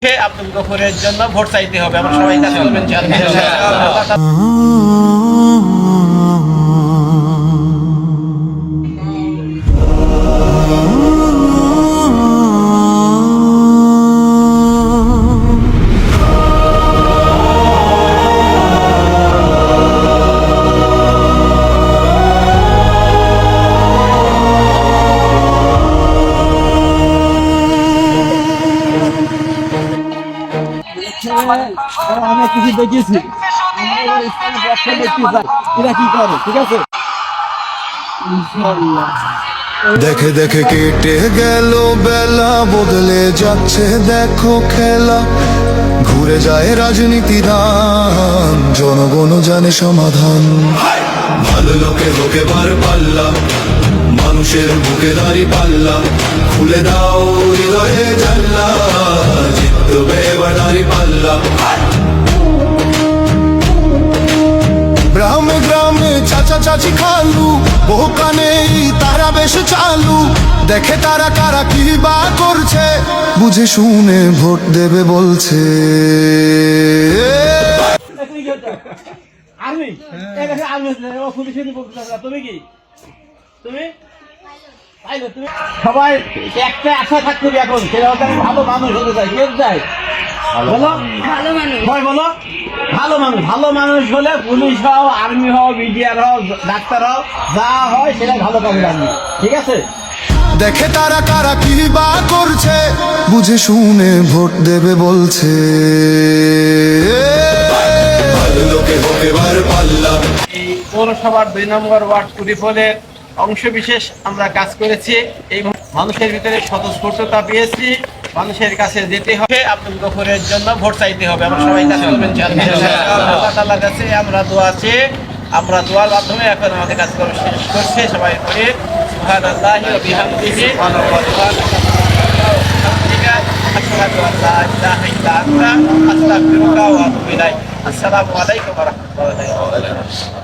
আব্দুল গফুরের জন্য ভোট চাইতে হবে। আমরা সবাই কাজ করবেন। অনেক কিছু দেখেছি, এরা কি করে, ঠিক আছে। দেখে দেখে কেটে গেল বেলা, বদলে যাচ্ছে দেখো খেলা, ঘুরে যায় রাজনীতি দান, জনগণ জানে সমাধান। ভালো লোকে লোকে বার পাল্লা, মানুষের বুকে দাঁড়ি পাল্লা, খুলে দাও হৃদয়ে জানলা, জিতবে এবার দাঁড়ি পাল্লা। গ্রামে গ্রামে চাচা চাচি খালু, বহু কানে তারা বেশ চালু, দেখে তারা কারা কি বা করছে, বুঝে শুনে ভোট দেবে বলছে। সবাই একটা আশা থাকতে হবে এখন, সেটা হচ্ছে আমি ভালো মানুষ হতে চাই। কে চাই বলো? সবাই বলো ভালো মানুষ। ভালো মানুষ হলে পুলিশ হও, আর্মি হও, বিডিআর হও, ডাক্তার হও, যা হয় সেটা ভালো কাজে লাগবে, ঠিক আছে। দেখে তারা কারা কি বা করছে, বুঝে শুনে ভোট দেবে বলছে। ভালো লোকে হোক এবার পাল্লা। এই পৌরসভার 2 নম্বর ওয়ার্ড কুড়িফলের অংশ বিশেষ আমরা কাজ করেছি। এই মানুষের ভিতরে স্বতঃস্ফূর্ততা পেয়েছি। মানুষের কাছে যেতে হবে, আব্দুল গফুরের জন্য ভোট চাইতে হবে। আমরা সবাই কাজ করবেন। আল্লাহ তাআলার কাছে আমরা দোয়া আছে, আমরা দোয়ার মাধ্যমে এখন আমাদের কাজকর্ম শেষ করছে। সবাই করে সুবহানাল্লাহি ওয়া বিহামদিহি ওয়া আশহাদু আল্লা ইলাহা ইল্লা আনতা আস্তাগফিরুকা ওয়া আতুবু ইলাইক। আসসালামু আলাইকুম ওয়া রাহমাতুল্লাহি ওয়া বারাকাতুহু।